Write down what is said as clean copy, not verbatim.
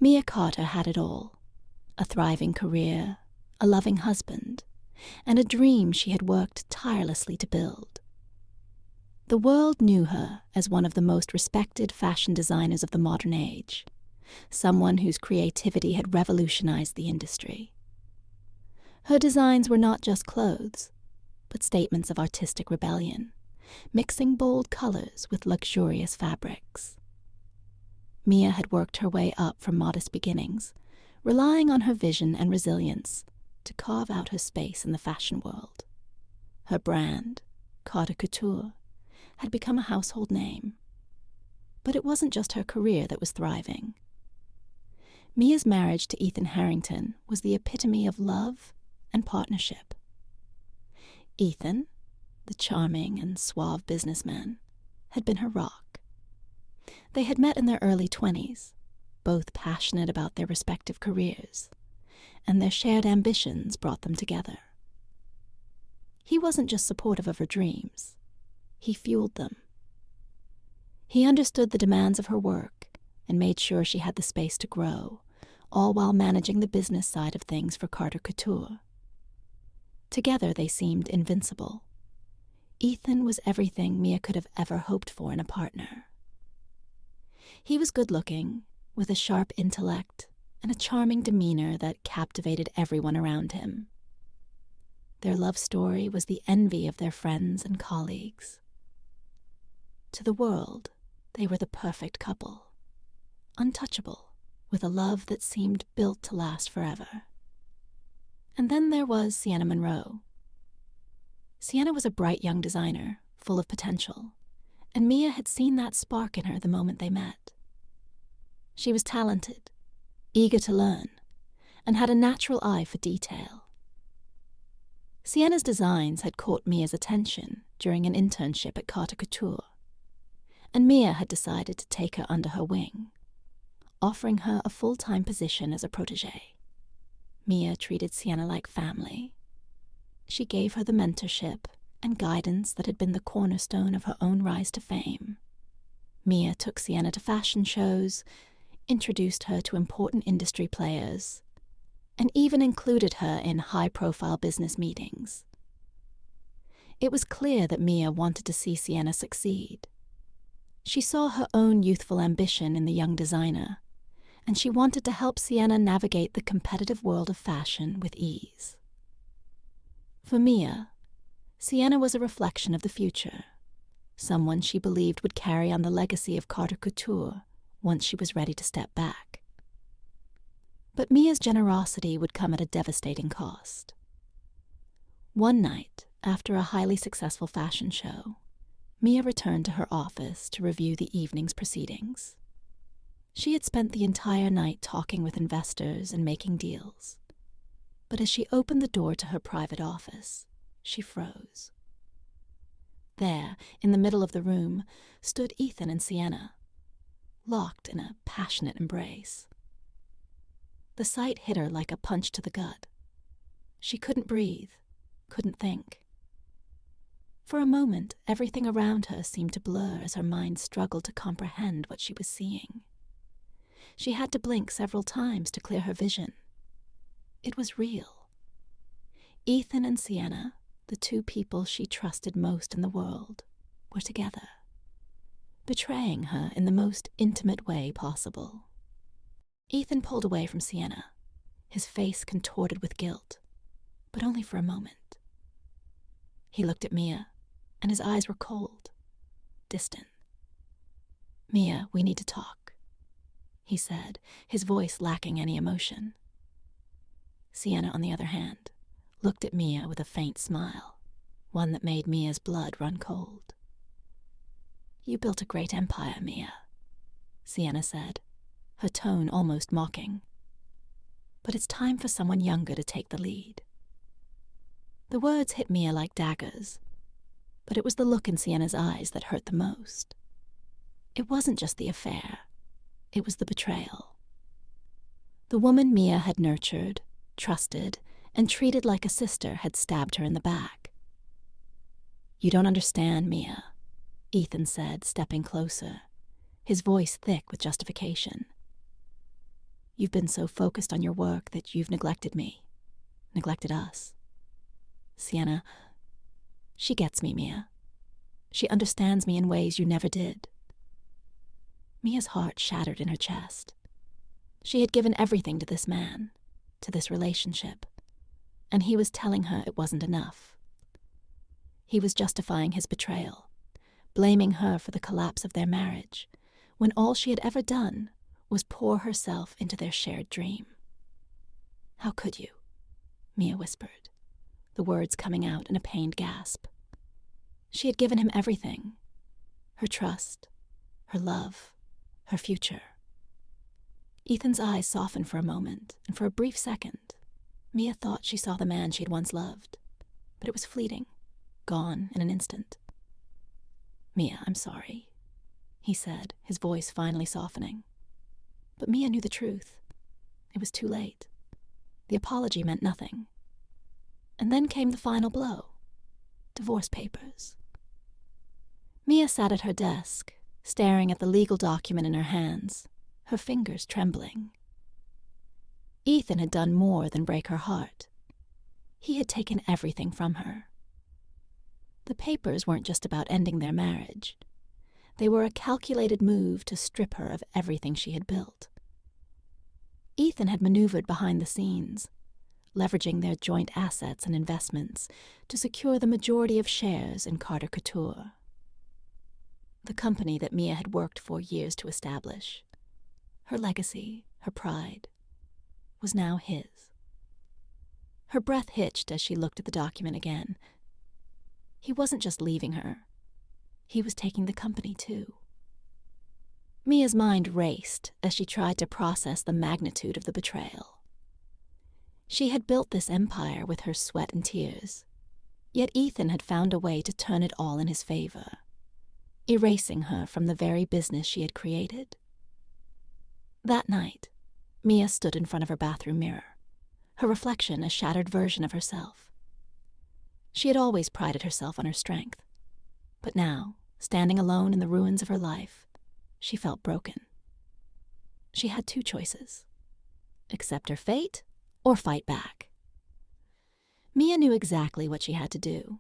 Mia Carter had it all: a thriving career, a loving husband, and a dream she had worked tirelessly to build. The world knew her as one of the most respected fashion designers of the modern age, someone whose creativity had revolutionized the industry. Her designs were not just clothes, but statements of artistic rebellion, mixing bold colors with luxurious fabrics. Mia had worked her way up from modest beginnings, relying on her vision and resilience to carve out her space in the fashion world. Her brand, Carter Couture, had become a household name. But it wasn't just her career that was thriving. Mia's marriage to Ethan Harrington was the epitome of love and partnership. Ethan, the charming and suave businessman, had been her rock. They had met in their early 20s, both passionate about their respective careers, and their shared ambitions brought them together. He wasn't just supportive of her dreams, he fueled them. He understood the demands of her work and made sure she had the space to grow, all while managing the business side of things for Carter Couture. Together they seemed invincible. Ethan was everything Mia could have ever hoped for in a partner. He was good-looking, with a sharp intellect and a charming demeanor that captivated everyone around him. Their love story was the envy of their friends and colleagues. To the world, they were the perfect couple, untouchable, with a love that seemed built to last forever. And then there was Sienna Monroe. Sienna was a bright young designer, full of potential, and Mia had seen that spark in her the moment they met. She was talented, eager to learn, and had a natural eye for detail. Sienna's designs had caught Mia's attention during an internship at Carter Couture, and Mia had decided to take her under her wing, offering her a full-time position as a protégé. Mia treated Sienna like family. She gave her the mentorship and guidance that had been the cornerstone of her own rise to fame. Mia took Sienna to fashion shows, introduced her to important industry players, and even included her in high-profile business meetings. It was clear that Mia wanted to see Sienna succeed. She saw her own youthful ambition in the young designer, and she wanted to help Sienna navigate the competitive world of fashion with ease. For Mia, Sienna was a reflection of the future, someone she believed would carry on the legacy of Carter Couture once she was ready to step back. But Mia's generosity would come at a devastating cost. One night, after a highly successful fashion show, Mia returned to her office to review the evening's proceedings. She had spent the entire night talking with investors and making deals. But as she opened the door to her private office, she froze. There, in the middle of the room, stood Ethan and Sienna, locked in a passionate embrace. The sight hit her like a punch to the gut. She couldn't breathe, couldn't think. For a moment, everything around her seemed to blur as her mind struggled to comprehend what she was seeing. She had to blink several times to clear her vision. It was real. Ethan and Sienna, the two people she trusted most in the world, were together, betraying her in the most intimate way possible. Ethan pulled away from Sienna, his face contorted with guilt, but only for a moment. He looked at Mia, and his eyes were cold, distant. "Mia, we need to talk," he said, his voice lacking any emotion. Sienna, on the other hand, looked at Mia with a faint smile, one that made Mia's blood run cold. "You built a great empire, Mia," Sienna said, her tone almost mocking. "But it's time for someone younger to take the lead." The words hit Mia like daggers, but it was the look in Sienna's eyes that hurt the most. It wasn't just the affair, it was the betrayal. The woman Mia had nurtured, trusted, and treated like a sister had stabbed her in the back. "You don't understand, Mia," Ethan said, stepping closer, his voice thick with justification. You've been so focused on your work that you've neglected me, neglected us. Sienna, she gets me, Mia. She understands me in ways you never did. Mia's heart shattered in her chest. She had given everything to this man, to this relationship, and he was telling her it wasn't enough. He was justifying his betrayal, blaming her for the collapse of their marriage, when all she had ever done was pour herself into their shared dream. How could you? Mia whispered, the words coming out in a pained gasp. She had given him everything, her trust, her love, her future. Ethan's eyes softened for a moment, and for a brief second, Mia thought she saw the man she had once loved, but it was fleeting, gone in an instant. Mia, I'm sorry, he said, his voice finally softening. But Mia knew the truth. It was too late. The apology meant nothing. And then came the final blow. Divorce papers. Mia sat at her desk, staring at the legal document in her hands, her fingers trembling. Ethan had done more than break her heart. He had taken everything from her. The papers weren't just about ending their marriage. They were a calculated move to strip her of everything she had built. Ethan had maneuvered behind the scenes, leveraging their joint assets and investments to secure the majority of shares in Carter Couture, the company that Mia had worked for years to establish. Her legacy, her pride, was now his. Her breath hitched as she looked at the document again. He wasn't just leaving her. He was taking the company, too. Mia's mind raced as she tried to process the magnitude of the betrayal. She had built this empire with her sweat and tears, yet Ethan had found a way to turn it all in his favor, erasing her from the very business she had created. That night, Mia stood in front of her bathroom mirror, her reflection a shattered version of herself. She had always prided herself on her strength, but now, standing alone in the ruins of her life, she felt broken. She had two choices: accept her fate or fight back. Mia knew exactly what she had to do,